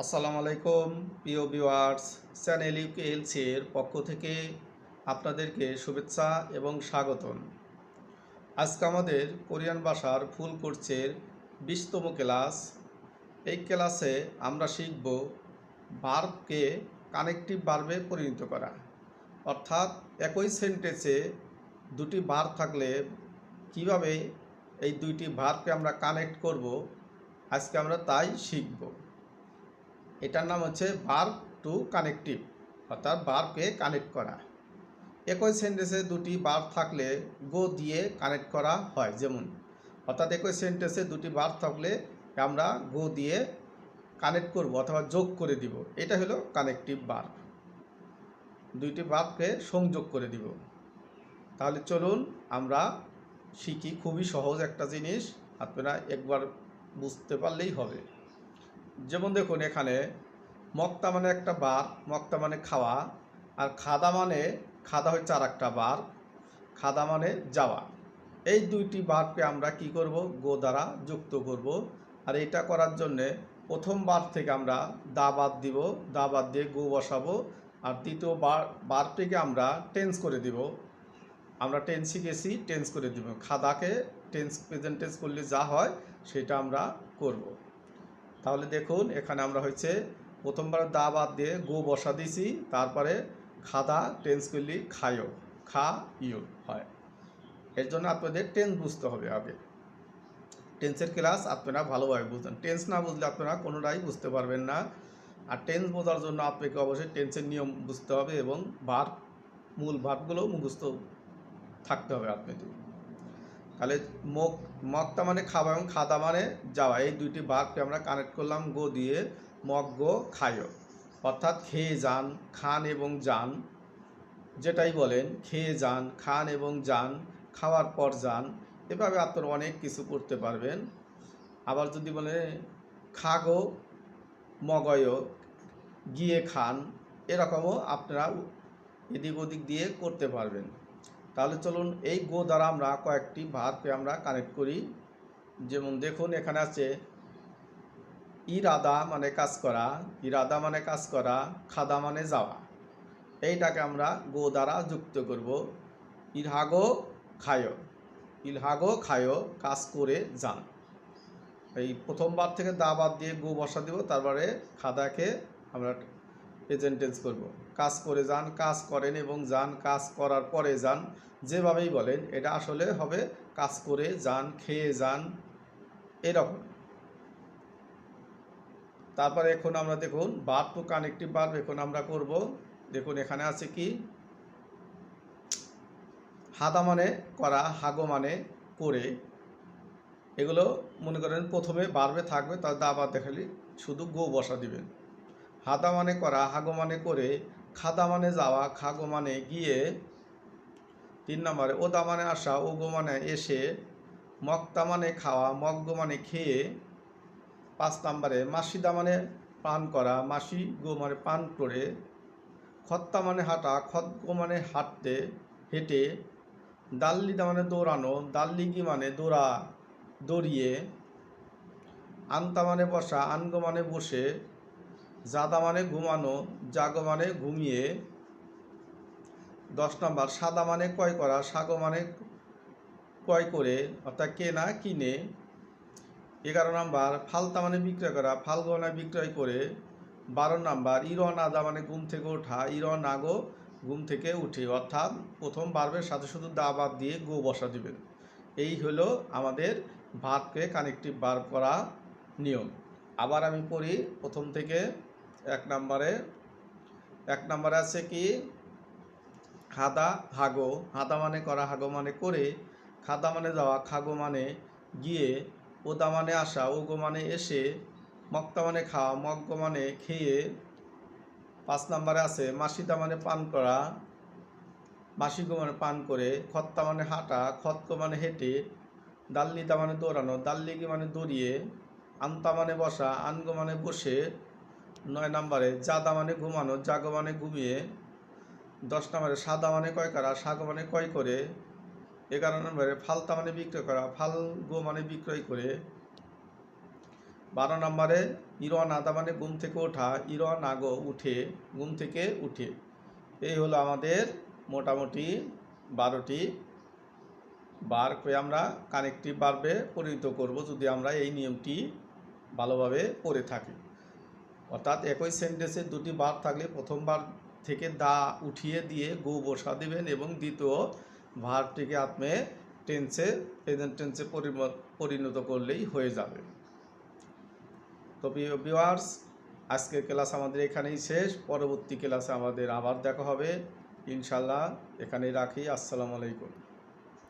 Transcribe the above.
আসসালামু আলাইকুম প্রিয় ভিউয়ার্স, চ্যানেল ইউকে হেলথের পক্ষ থেকে আপনাদেরকে শুভেচ্ছা এবং স্বাগতম। আজকে আমাদের কোরিয়ান ভাষার ফুল কোর্সের 20তম ক্লাস। এই ক্লাসে আমরা শিখব ভার্বকে কানেকটিভ ভার্বে পরিণত করা, অর্থাৎ একই সেন্টেন্সে দুটি ভার্ব থাকলে কিভাবে এই দুইটি ভার্বকে আমরা কানেক্ট করব, আজকে আমরা তাই শিখব। এটার নাম হচ্ছে ভার্ব টু কানেকটিভ, অর্থাৎ ভার্বকে কানেক্ট করা। একই সেন্টেন্সে দুটি ভার্ব থাকলে গো দিয়ে কানেক্ট করা হয়, যেমন অর্থাৎ একই সেন্টেন্সে দুটি ভার্ব থাকলে আমরা গো দিয়ে কানেক্ট করব অথবা যোগ করে দিব। এটা হলো কানেকটিভ ভার্ব, দুইটি ভার্বকে সংযোগ করে দিব। তাহলে চলুন আমরা শিখি। খুবই সহজ একটা জিনিস, আপনারা একবার বুঝতে পারলেই হবে। যেমন দেখুন, এখানে মক্তা মানে একটা বার, মক্তা মানে খাওয়া, আর খাদা মানে খাদা হচ্ছে আর একটা বার, খাদা মানে যাওয়া। এই দুইটি বারকে আমরা কি করব, গো দ্বারা যুক্ত করব। আর এটা করার জন্যে প্রথম বার থেকে আমরা দা বাদ দিব, দা বাদ দিয়ে গো বসাবো। আর দ্বিতীয় বারটিকে আমরা টেন্স করে দিব। আমরা টেন্স শিখেছি, টেন্স করে দিব। খাদাকে টেন্স প্রেজেন্ট টেন্স করলে যা হয় সেটা আমরা করব। তাহলে দেখুন, এখানে আমরা হচ্ছে প্রথমবার দা বাদ দিয়ে গো বসা দিছি, তারপরে খাদা টেন্স করলি খায়ো, খা ইউ হয়। এর জন্য আপনাদের টেন্স বুঝতে হবে আগে। টেন্সের ক্লাস আপনারা ভালোভাবে বুঝতেন, টেন্স না বুঝলে আপনারা কোনোটাই বুঝতে পারবেন না। আর টেন্স বোঝার জন্য আপনাকে অবশ্যই টেন্সের নিয়ম বুঝতে হবে এবং ভার্ব, মূল ভার্বগুলোও মুখস্থ থাকতে হবে আপনাদের। তাহলে মগটা মানে খাওয়া এবং খাদা মানে যাওয়া, এই দুইটি ভার্বকে আমরা কানেক্ট করলাম গো দিয়ে। মগ গো খায়ো, অর্থাৎ খেয়ে যান, খান এবং যান, যেটাই বলেন, খেয়ে যান, খান এবং যান, খাওয়ার পর যান। এভাবে আপনারা অনেক কিছু করতে পারবেন। আবার যদি বলে খাগো মগয় গিয়ে খান, এরকমও আপনারা এদিক ওদিক দিয়ে করতে পারবেন। তাহলে চলুন এই গো দ্বারা আমরা কয়েকটি ভার্বকে আমরা কানেক্ট করি। যেমন দেখুন, এখানে আছে ইরাদা মানে কাজ করা, ইরাদা মানে কাজ করা, খাদা মানে যাওয়া। এইটাকে আমরা গো দ্বারা যুক্ত করব। ইলহাগো খায়ো, ইলহাগো খায়ো কাজ করে যান। এই প্রথমবার থেকে দা বাদ দিয়ে গো বসা দিব, তারপরে খাদাকে আমরা প্রেজেন্ট টেন্স করব। কাজ করে যান, কাজ করেন এবং যান, কাজ করার পরে যান, যেভাবেই বলেন এটা আসলে হবে কাজ করে যান, খেয়ে যান, এরকম। তারপরে এখন আমরা দেখুন ভার্ব টু কানেকটিভ ভার্ব এখন আমরা করব। দেখুন এখানে আছে কি, হাদা মানে করা, হাগো মানে করে। এগুলো মনে করেন প্রথমে ভার্বে থাকবে, তার দা বাদ দেখালি শুধু গো বসা দিবেন। হাদা মানে করা, হাগো মানে করে, খাদা মানে যাওয়া, খাগো মানে গিয়ে। 3 নম্বরে ওদা মানে আসা, ওগো মানে এসে, মক্তা মানে খাওয়া, মগ্গ মানে খেয়ে। 5 নম্বরে মাসিদা মানে পান করা, মাসি গো মানে পান করে। খত্তা মানে হাঁটা, খদ্গো মানে হাঁটতে, হেঁটে। দাল্লিদা মানে দৌড়ানো, দাল্লিগি মানে দৌড়িয়ে। আন্তা মানে বসা, আনগো মানে বসে। জাদা মানে ঘুমানো, জাগো মানে ঘুমিয়ে। 10 নম্বর সাদা মানে ক্রয় করা, সাগো মানে ক্রয় করে, অর্থাৎ কেনা কিনে। 11 নম্বর ফালতা মানে বিক্রয় করা, ফালগো মানে বিক্রয় করে। 12 নম্বর ইর নাদা মানে ঘুম থেকে ওঠা, ইর নাগো ঘুম থেকে উঠে, অর্থাৎ প্রথম ভার্বের সাথে শুধু দা বাদ দিয়ে গো বসা দিবেন। এই হলো আমাদের ভার্বকে কানেকটিভ ভার্ব করা নিয়ম। আবার আমি পড়ি প্রথম থেকে। 1 নম্বরে আছে কি, হাদা হাগো, হাদা মানে করা, হাগো মানে করে, খাদা মানে যাওয়া, খাগো মানে গিয়ে, ওদা মানে আসা, ওগো মানে এসে, মক্তা মানে খাওয়া, মগ্গ মানে খেয়ে। 5 নম্বরে আছে মাসিদা মানে পান করা, মাসিগো মানে পান করে, খত্তা মানে হাঁটা, খতগো মানে হেঁটে, দাল্লিদা মানে দৌড়ানো, দাল্লিগি মানে দৌড়িয়ে, আন্তা মানে বসা, আনগো মানে বসে। 9 নম্বরে জাদা মানে ঘুমানো, জাগো মানে ঘুমিয়ে। 10 নম্বরে সাদা মানে ক্রয় করা, সাগো মানে ক্রয় করে। 11 নম্বরে ফালতা মানে বিক্রয় করা, ফালগো মানে বিক্রয় করে। 12 নম্বরে ইরোয়া নাদা মানে ঘুম থেকে ওঠা, ইরোয়া নাগো উঠে, ঘুম থেকে উঠে। এই হলো আমাদের মোটামুটি 12টি বারকে আমরা কানেক্টিভ ভার্বে পরিণত করব যদি আমরা এই নিয়মটি ভালোভাবে পড়ে থাকি। অর্থাৎ একই সেন্টেন্সে দুটি ভার্ব থাকলে প্রথম ভার্ব থেকে দা উঠিয়ে দিয়ে গো বসা দিবেন এবং দ্বিতীয় ভার্বটিকে আপনি টেন্সে প্রেজেন্ট টেন্সে পরিণত করলেই হয়ে যাবে। তো ভিউয়ার্স, আজকের ক্লাস আমাদের এখানেই শেষ। পরবর্তী ক্লাসে আমাদের আবার দেখা হবে ইনশাল্লাহ। এখানেই রাখি। আসসালামু আলাইকুম।